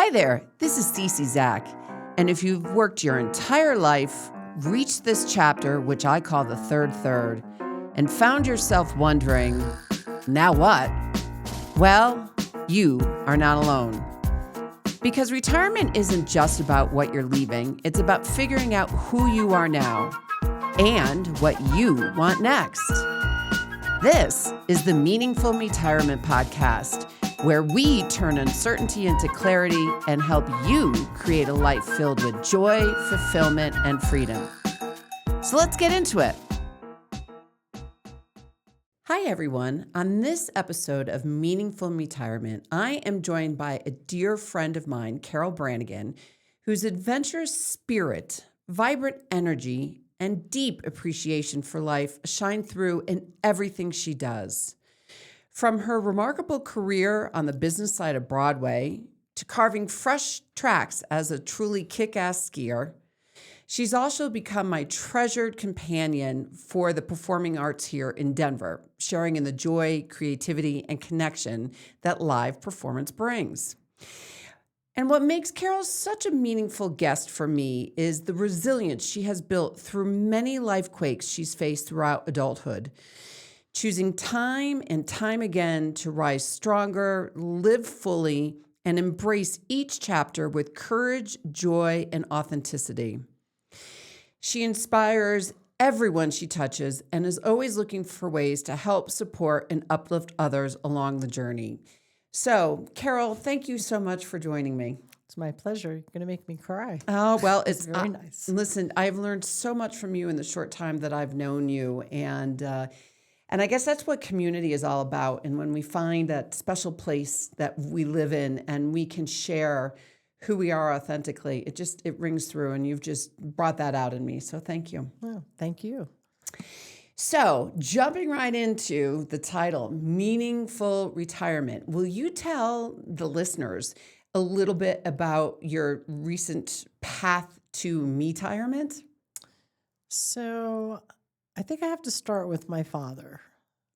Hi there, this is Cece Zach, and if you've worked your entire life, reached this chapter, which I call the third, and found yourself wondering, now what? Well, you are not alone. Because retirement isn't just about what you're leaving, it's about figuring out who you are now and what you want next. This is the Meaningful Retirement Podcast, where we turn uncertainty into clarity and help you create a life filled with joy, fulfillment, and freedom. So let's get into it. Hi, everyone. On this episode of Meaningful Retirement, I am joined by a dear friend of mine, Carol Brannigan, whose adventurous spirit, vibrant energy, and deep appreciation for life shine through in everything she does. From her remarkable career on the business side of Broadway to carving fresh tracks as a truly kick-ass skier, she's also become my treasured companion for the performing arts here in Denver, sharing in the joy, creativity, and connection that live performance brings. And what makes Carol such a meaningful guest for me is the resilience she has built through many lifequakes she's faced throughout adulthood, choosing time and time again to rise stronger, live fully, and embrace each chapter with courage, joy, and authenticity. She inspires everyone she touches and is always looking for ways to help, support, and uplift others along the journey. So, Carol, thank you so much for joining me. It's my pleasure. You're going to make me cry. Oh, well, it's very nice. Listen, I've learned so much from you in the short time that I've known you, and I guess that's what community is all about. And when we find that special place that we live in and we can share who we are authentically, it rings through, and you've just brought that out in me. So thank you. Oh, thank you. So jumping right into the title, Meaningful Retirement, will you tell the listeners a little bit about your recent path to me-tirement? So I think I have to start with my father,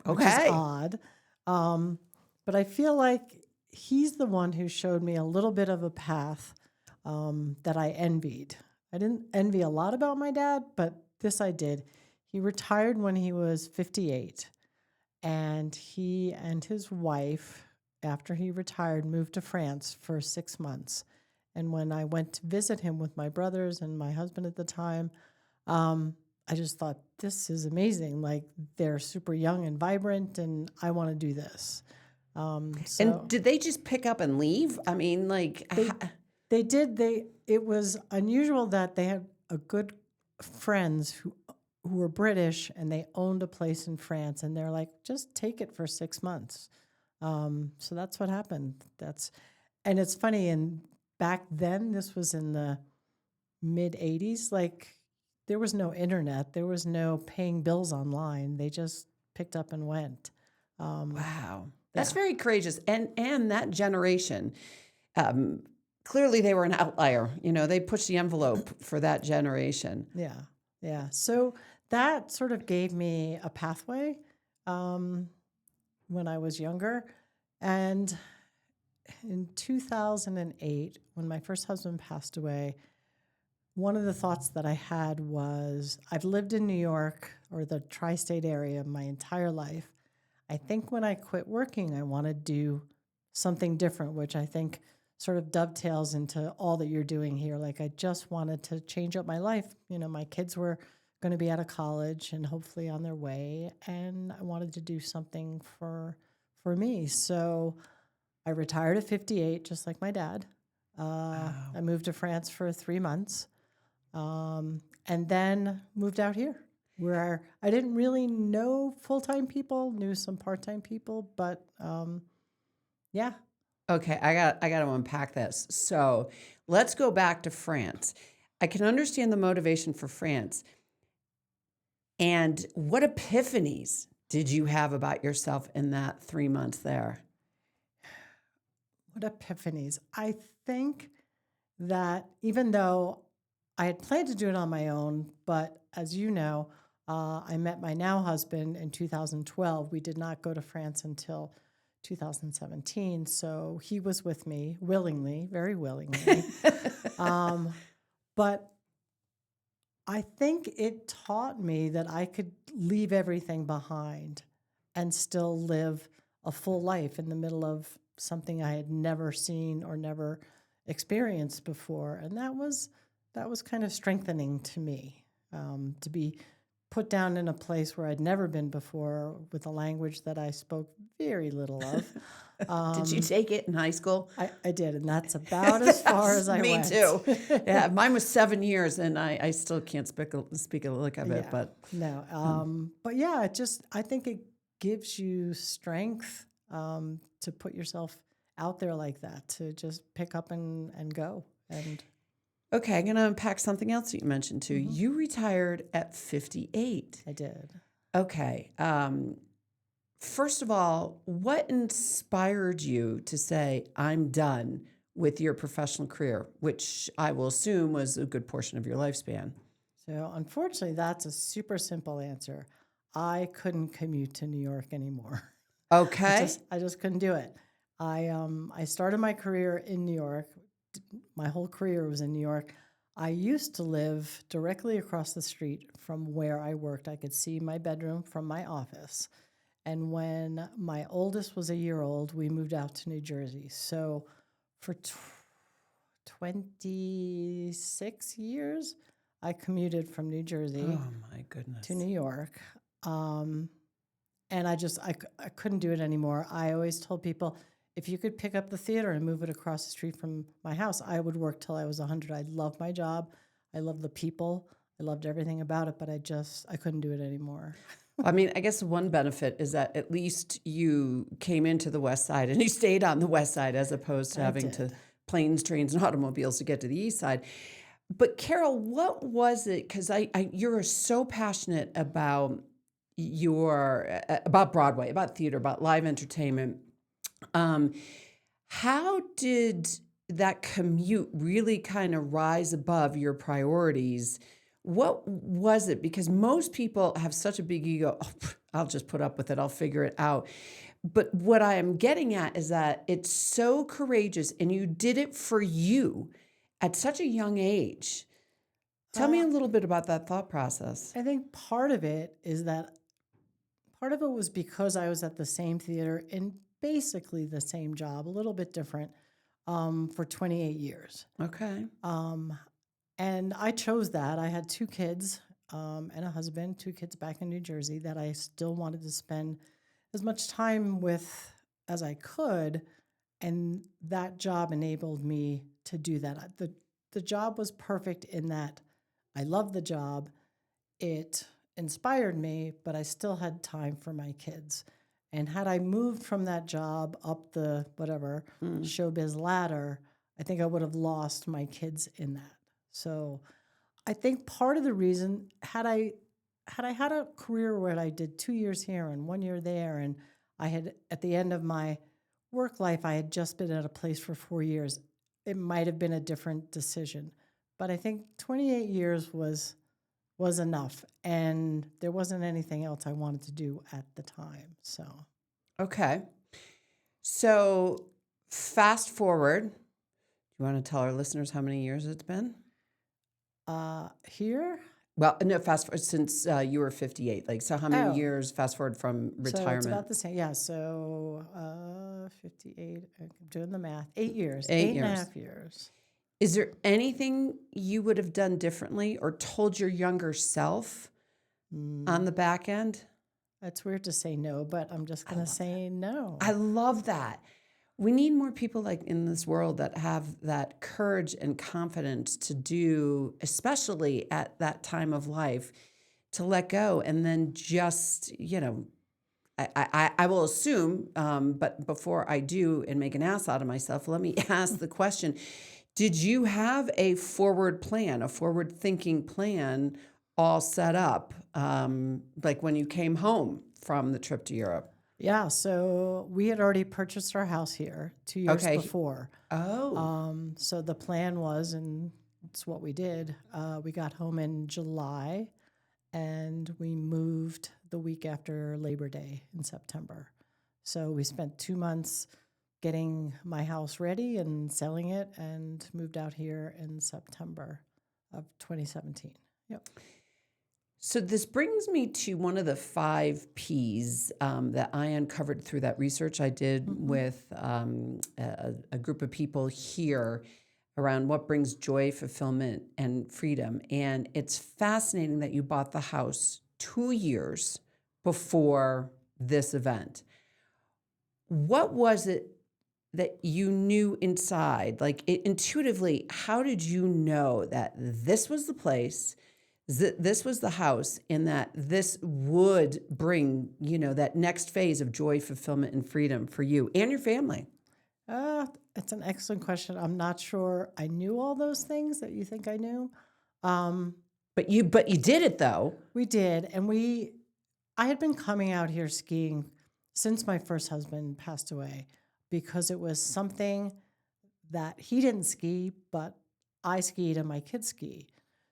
which Okay. is odd. But I feel like he's the one who showed me a little bit of a path that I envied. I didn't envy a lot about my dad, but this I did. He retired when he was 58, and he and his wife, after he retired, moved to France for 6 months. And when I went to visit him with my brothers and my husband at the time, I just thought, this is amazing. Like, they're super young and vibrant, and I want to do this. And did they just pick up and leave? I mean, like... They did. It was unusual that they had a good friends who were British, and they owned a place in France, and they're like, just take it for 6 months. So that's what happened. And it's funny. And back then, this was in the mid 80s. Like, there was no internet. There was no paying bills online. They just picked up and went. Wow. That's very courageous. And that generation, clearly they were an outlier. You know, they pushed the envelope for that generation. Yeah. So that sort of gave me a pathway when I was younger. And in 2008, when my first husband passed away, one of the thoughts that I had was, I've lived in New York or the tri-state area my entire life. I think when I quit working, I want to do something different, which I think sort of dovetails into all that you're doing here. Like, I just wanted to change up my life. You know, my kids were going to be out of college and hopefully on their way, and I wanted to do something for me. So I retired at 58, just like my dad. Wow. I moved to France for 3 months, and then moved out here, where I didn't really know full-time people, knew some part-time people, but yeah. Okay, I got to unpack this. So let's go back to France. I can understand the motivation for France. And what epiphanies did you have about yourself in that 3 months there? What epiphanies? I think that even though I had planned to do it on my own, but as you know, I met my now husband in 2012. We did not go to France until 2017. So he was with me willingly, very willingly. But I think it taught me that I could leave everything behind and still live a full life in the middle of something I had never seen or never experienced before. And that was kind of strengthening to me, to be put down in a place where I'd never been before with a language that I spoke very little of. Did you take it in high school? I did, and that's about as far as I went. Me too. Yeah, mine was 7 years, and I still can't speak a lick of it. Yeah, But no. But yeah, I think it gives you strength to put yourself out there like that, to just pick up and go. And okay, I'm going to unpack something else that you mentioned too. You retired at 58. I did. Okay. First of all, what inspired you to say, I'm done with your professional career, which I will assume was a good portion of your lifespan? So unfortunately, that's a super simple answer. I couldn't commute to New York anymore. Okay. I just couldn't do it. I started my career in New York. My whole career was in New York. I used to live directly across the street from where I worked. I could see my bedroom from my office. And when my oldest was a year old, we moved out to New Jersey. So for 26 years, I commuted from New Jersey Oh my goodness. to New York. And I couldn't do it anymore. I always told people, if you could pick up the theater and move it across the street from my house, I would work till I was 100. I loved my job. I loved the people. I loved everything about it, but I couldn't do it anymore. I mean, I guess one benefit is that at least you came into the West Side and you stayed on the West Side as opposed to having to planes, trains, and automobiles to get to the East Side. But Carol, what was it? Because you're so passionate about about Broadway, about theater, about live entertainment. How did that commute really kind of rise above your priorities? What was it? Because most people have such a big ego. Oh, I'll just put up with it. I'll figure it out. But what I am getting at is that it's so courageous, and you did it for you at such a young age. Tell me a little bit about that thought process. I think part of it was because I was at the same theater in basically the same job, a little bit different, for 28 years. Okay. And I chose that. I had 2 kids and a husband, 2 kids back in New Jersey that I still wanted to spend as much time with as I could. And that job enabled me to do that. The job was perfect in that I loved the job. It inspired me, but I still had time for my kids. And had I moved from that job up the showbiz ladder, I think I would have lost my kids in that. So I think part of the reason, had I had a career where I did 2 years here and 1 year there, and I had, at the end of my work life, I had just been at a place for 4 years, it might have been a different decision. But I think 28 years was enough, and there wasn't anything else I wanted to do at the time. So, Okay. So fast forward. You want to tell our listeners how many years it's been? here, Well, no, fast forward since you were 58. Like, so how many Oh. years fast forward from so it's retirement? about the same. Yeah, so 58, I'm doing the math, 8 years, 8 and a years. half years. Is there anything you would have done differently or told your younger self on the back end? It's weird to say no, but I'm just going to say no. I love that. We need more people like in this world that have that courage and confidence to do, especially at that time of life, to let go and then just, I will assume, but before I do and make an ass out of myself, let me ask the question. Did you have a forward plan, a forward-thinking plan all set up, like when you came home from the trip to Europe? Yeah, so we had already purchased our house here 2 years Okay. before. Oh, So the plan was, and it's what we did, we got home in July, and we moved the week after Labor Day in September. So we spent 2 months getting my house ready and selling it, and moved out here in September of 2017. Yep. So this brings me to one of the 5 Ps that I uncovered through that research I did with a group of people here around what brings joy, fulfillment, and freedom. And it's fascinating that you bought the house 2 years before this event. What was it that you knew inside, like intuitively? How did you know that this was the place? This was the house, and that this would bring, that next phase of joy, fulfillment, and freedom for you and your family? It's an excellent question. I'm not sure I knew all those things that you think I knew. Um, But you did it though. we did, and I had been coming out here skiing since my first husband passed away, because it was something that he didn't ski, but I skied and my kids ski.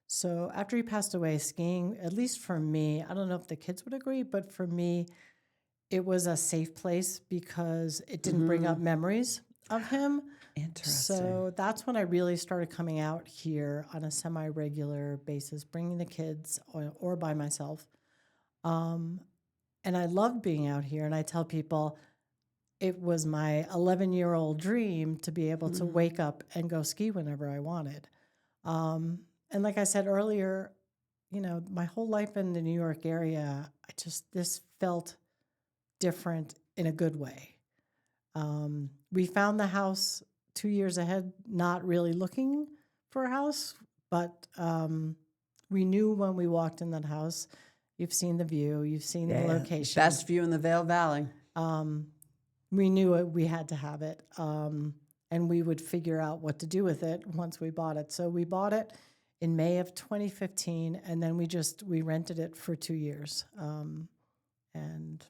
So after he passed away, skiing, at least for me, I don't know if the kids would agree, but for me, it was a safe place because it didn't bring up memories of him. Interesting. So that's when I really started coming out here on a semi-regular basis, bringing the kids or by myself. And I loved being out here. And I tell people it was my 11-year-old dream to be able to wake up and go ski whenever I wanted. And like I said earlier, my whole life in the New York area, this felt different in a good way. We found the house 2 years ahead, not really looking for a house, but we knew when we walked in that house. You've seen the view, you've seen the location. Best view in the Vail Valley. We knew we had to have it, and we would figure out what to do with it once we bought it. So we bought it in May of 2015, and then we rented it for 2 years, and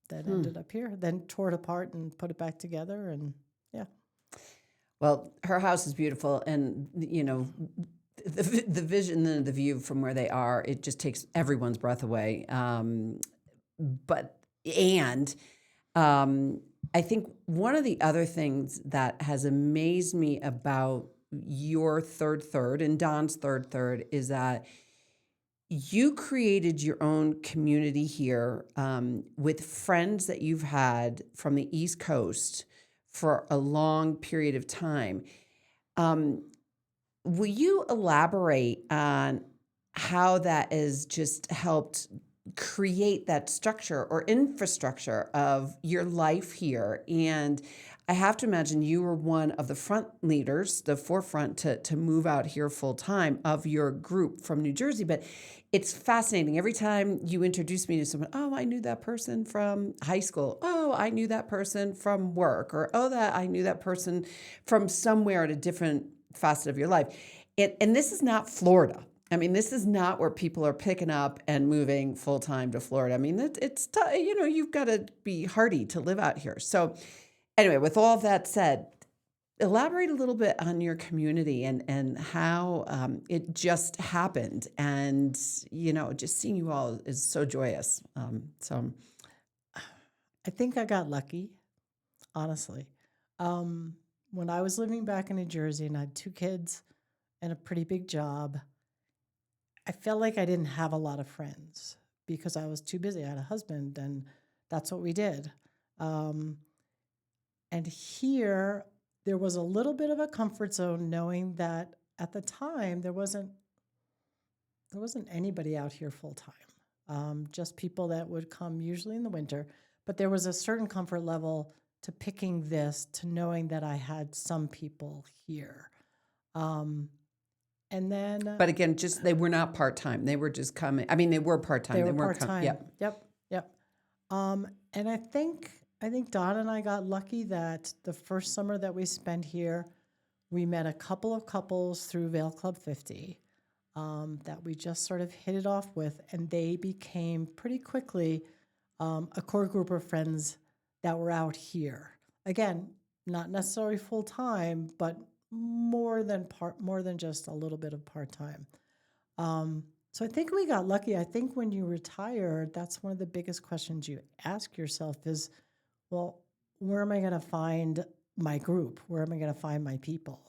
that ended up here. Then tore it apart and put it back together, and yeah. Well, her house is beautiful, and the vision and the view from where they are, it just takes everyone's breath away. I think one of the other things that has amazed me about your third and Don's third is that you created your own community here with friends that you've had from the East Coast for a long period of time. Will you elaborate on how that has just helped create that structure or infrastructure of your life here? And I have to imagine you were one of the front leaders, the forefront to move out here full time of your group from New Jersey. But it's fascinating. Every time you introduce me to someone, oh, I knew that person from high school. Oh, I knew that person from work. Or, I knew that person from somewhere at a different facet of your life. And this is not Florida. I mean, this is not where people are picking up and moving full time to Florida. I mean, it's you've got to be hardy to live out here. So anyway, with all of that said, elaborate a little bit on your community and how it just happened. And, just seeing you all is so joyous. I think I got lucky, honestly. When I was living back in New Jersey and I had 2 kids and a pretty big job, I felt like I didn't have a lot of friends because I was too busy. I had a husband, and that's what we did. And here, there was a little bit of a comfort zone, knowing that at the time there wasn't anybody out here full time. Just people that would come usually in the winter. But there was a certain comfort level to picking this, to knowing that I had some people here. And then, But again, they were not part-time. They were just coming. I mean, they were part-time. they were weren't part-time. Yep. And I think Don and I got lucky that the first summer that we spent here, we met a couple of couples through Vail Club 50 that we just sort of hit it off with, and they became pretty quickly a core group of friends that were out here. Again, not necessarily full time, but more than just a little bit of part time. So I think we got lucky. I think when you retire, that's one of the biggest questions you ask yourself is, well, where am I going to find my group? Where am I going to find my people?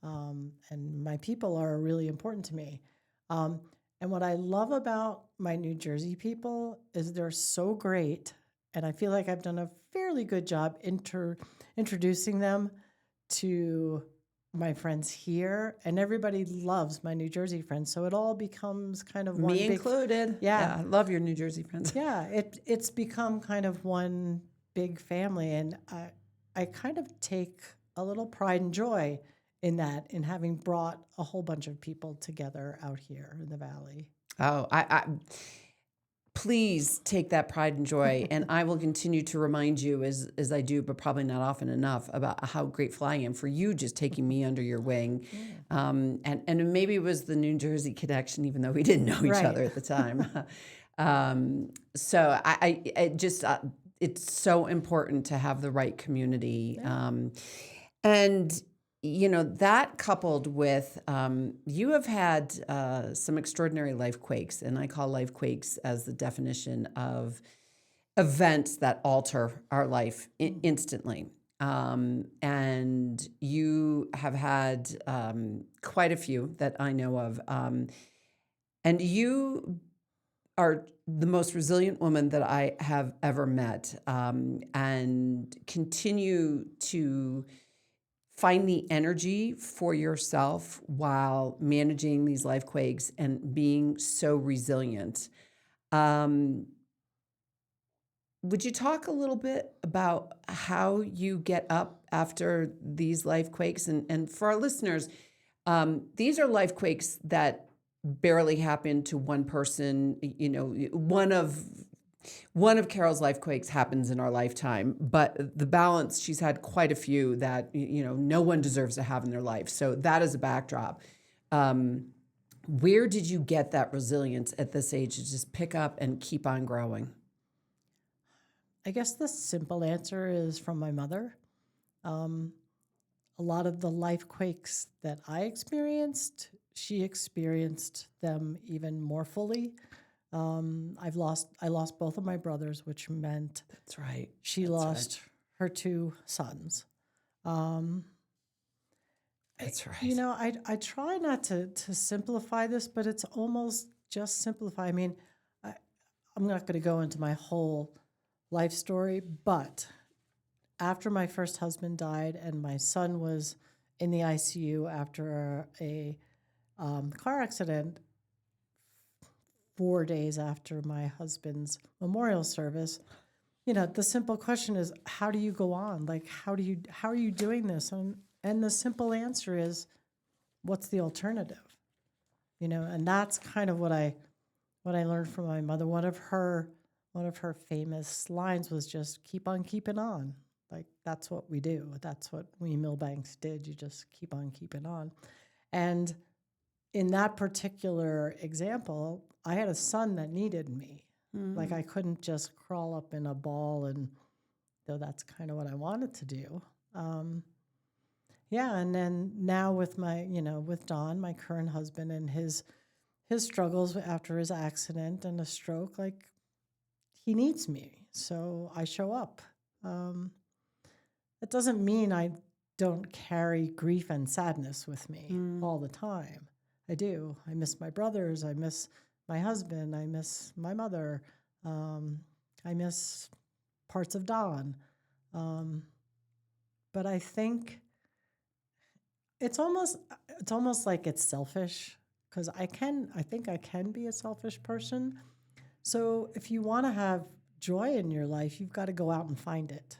And my people are really important to me. Um, and what I love about my New Jersey people is they're so great. And I feel like I've done a fairly good job introducing them to my friends here. And everybody loves my New Jersey friends. So it all becomes kind of one Me big, included. yeah, I love your New Jersey friends. yeah. It's become kind of one big family. And I kind of take a little pride and joy in that, in having brought a whole bunch of people together out here in the valley. Oh, I please take that pride and joy, and I will continue to remind you as I do, but probably not often enough, about how grateful I am for you just taking me under your wing. Yeah. And maybe it was the New Jersey connection, even though we didn't know each Right. other at the time. So I just it's so important to have the right community. Yeah. And that coupled with you have had some extraordinary life quakes, and I call life quakes as the definition of events that alter our life instantly. And you have had quite a few that I know of. And you are the most resilient woman that I have ever met, and continue to find the energy for yourself while managing these life quakes and being so resilient. Um, would you talk a little bit about how you get up after these life quakes? And for our listeners, these are life quakes that barely happen to one person. One of Carol's life quakes happens in our lifetime, but the balance, she's had quite a few that no one deserves to have in their life. So that is a backdrop. Where did you get that resilience at this age to just pick up and keep on growing? I guess the simple answer is from my mother. A lot of the life quakes that I experienced, she experienced them even more fully. I lost both of my brothers, which meant That's right. she lost her two sons. That's right. I try not to simplify this, but it's almost just simplify. I mean, I'm not going to go into my whole life story, but after my first husband died and my son was in the ICU after a car accident, 4 days after my husband's memorial service, the simple question is, how do you go on? Like, how are you doing this? And the simple answer is, what's the alternative? And that's kind of what I learned from my mother. One of her famous lines was just keep on keeping on. Like, that's what we do. That's what we Milbanks did. You just keep on keeping on. And in that particular example, I had a son that needed me. Like, I couldn't just crawl up in a ball, and though that's kind of what I wanted to do. Yeah, and then now with with Don, my current husband, and his struggles after his accident and a stroke, like, he needs me, so I show up. It doesn't mean I don't carry grief and sadness with me all the time. I do. I miss my brothers. I miss my husband. I miss my mother. I miss parts of Don. But I think it's almost like it's selfish, because I think I can be a selfish person. So if you want to have joy in your life, you've got to go out and find it.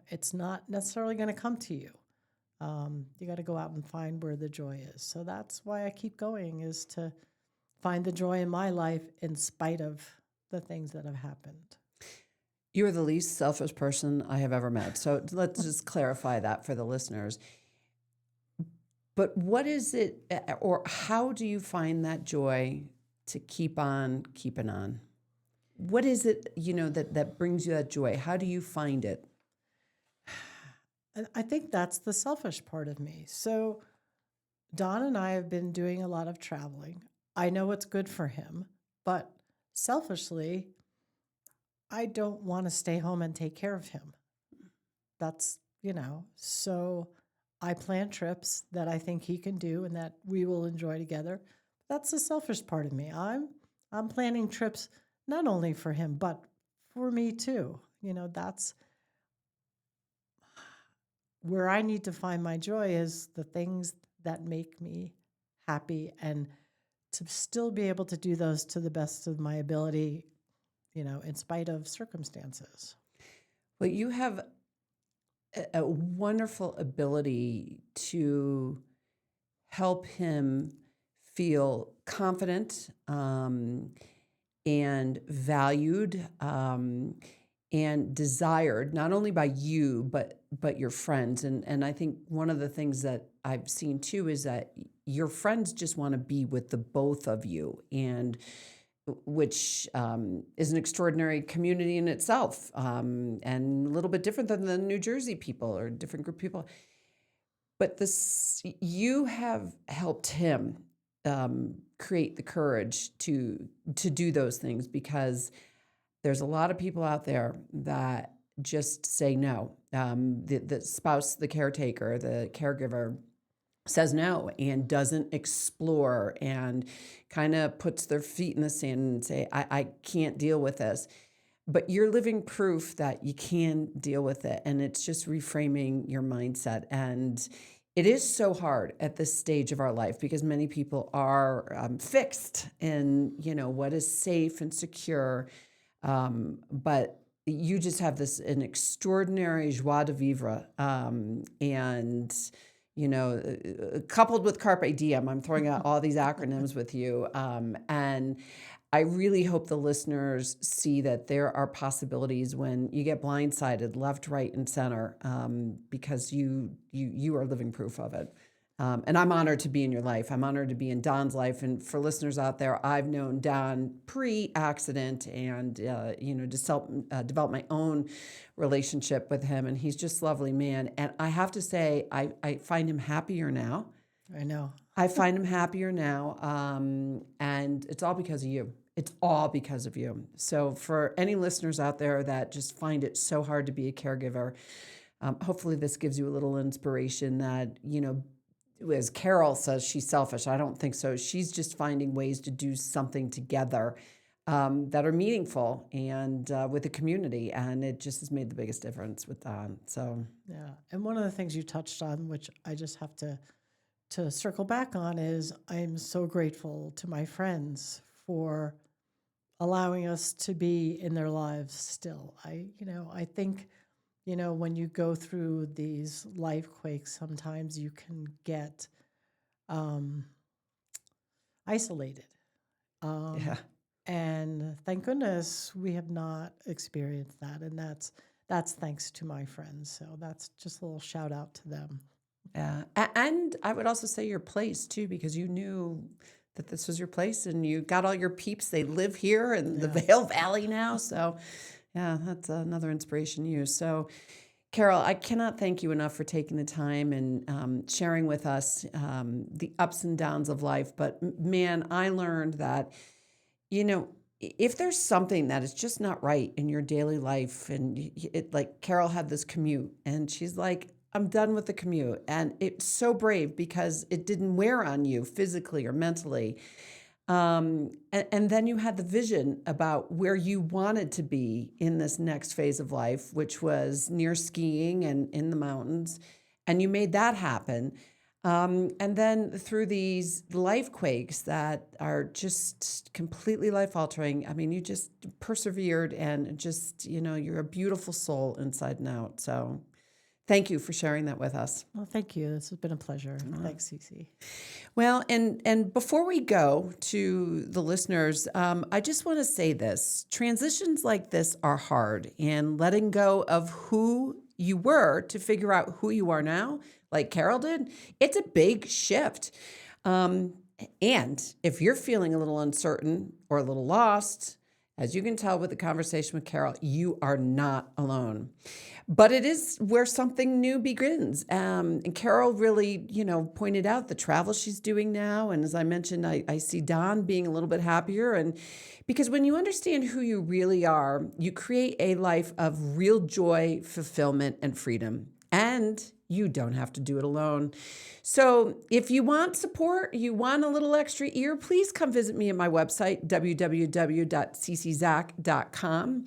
It's not necessarily going to come to you. You got to go out and find where the joy is. So that's why I keep going, is to find the joy in my life in spite of the things that have happened. You're the least selfish person I have ever met. So let's just clarify that for the listeners. But what is it, or how do you find that joy to keep on keeping on? What is it, that brings you that joy? How do you find it? I think that's the selfish part of me. So Don and I have been doing a lot of traveling. I know it's good for him, but selfishly, I don't want to stay home and take care of him. That's, so I plan trips that I think he can do and that we will enjoy together. That's the selfish part of me. I'm planning trips not only for him, but for me too. That's where I need to find my joy, is the things that make me happy, and to still be able to do those to the best of my ability, in spite of circumstances. Well, you have a wonderful ability to help him feel confident, and valued, and desired, not only by you but your friends. And I think one of the things that I've seen too is that your friends just want to be with the both of you, and which is an extraordinary community in itself, and a little bit different than the New Jersey people or different group of people. But you have helped him create the courage to do those things, because there's a lot of people out there that just say no. The spouse, the caretaker, the caregiver says no and doesn't explore and kind of puts their feet in the sand and say, I can't deal with this. But you're living proof that you can deal with it. And it's just reframing your mindset. And it is so hard at this stage of our life, because many people are fixed in, what is safe and secure. But you just have an extraordinary joie de vivre, and coupled with carpe diem. I'm throwing out all these acronyms with you, and I really hope the listeners see that there are possibilities when you get blindsided left, right, and center, because you are living proof of it. And I'm honored to be in your life. I'm honored to be in Don's life. And for listeners out there, I've known Don pre-accident, and just develop my own relationship with him. And he's just a lovely man. And I have to say, I find him happier now. I know. I find him happier now, and it's all because of you. It's all because of you. So for any listeners out there that just find it so hard to be a caregiver, hopefully this gives you a little inspiration that, as Carol says, she's selfish. I don't think so. She's just finding ways to do something together that are meaningful and with the community. And it just has made the biggest difference with Don. So yeah. And one of the things you touched on, which I just have to circle back on, is I'm so grateful to my friends for allowing us to be in their lives still. I think, when you go through these lifequakes, sometimes you can get isolated. yeah. And thank goodness we have not experienced that. And that's thanks to my friends. So that's just a little shout out to them. Yeah. And I would also say your place too, because you knew that this was your place and you got all your peeps. They live here in the Vail Valley now. So yeah, that's another inspiration to you. So Carol, I cannot thank you enough for taking the time and sharing with us the ups and downs of life. But man, I learned that, if there's something that is just not right in your daily life, and like Carol had this commute and she's like, I'm done with the commute. And it's so brave because it didn't wear on you physically or mentally. And then you had the vision about where you wanted to be in this next phase of life, which was near skiing and in the mountains. And you made that happen. And then through these life quakes that are just completely life altering, I mean, you just persevered and just, you're a beautiful soul inside and out. So thank you for sharing that with us. Well, thank you. This has been a pleasure. Thanks, Cece. Well, and before we go to the listeners, I just want to say this. Transitions like this are hard, and letting go of who you were to figure out who you are now, like Carol did, it's a big shift. And if you're feeling a little uncertain or a little lost, As you can tell with the conversation with Carol, you are not alone. But it is where something new begins. And Carol really, pointed out the travel she's doing now. And as I mentioned, I see Don being a little bit happier. And because when you understand who you really are, you create a life of real joy, fulfillment, and freedom. And you don't have to do it alone. So if you want support, you want a little extra ear, please come visit me at my website, www.cczack.com.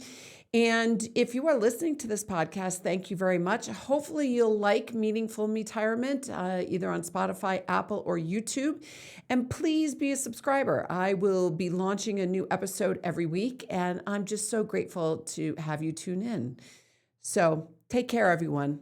And if you are listening to this podcast, thank you very much. Hopefully you'll like Meaningful Retirement, either on Spotify, Apple, or YouTube. And please be a subscriber. I will be launching a new episode every week, and I'm just so grateful to have you tune in. So take care, everyone.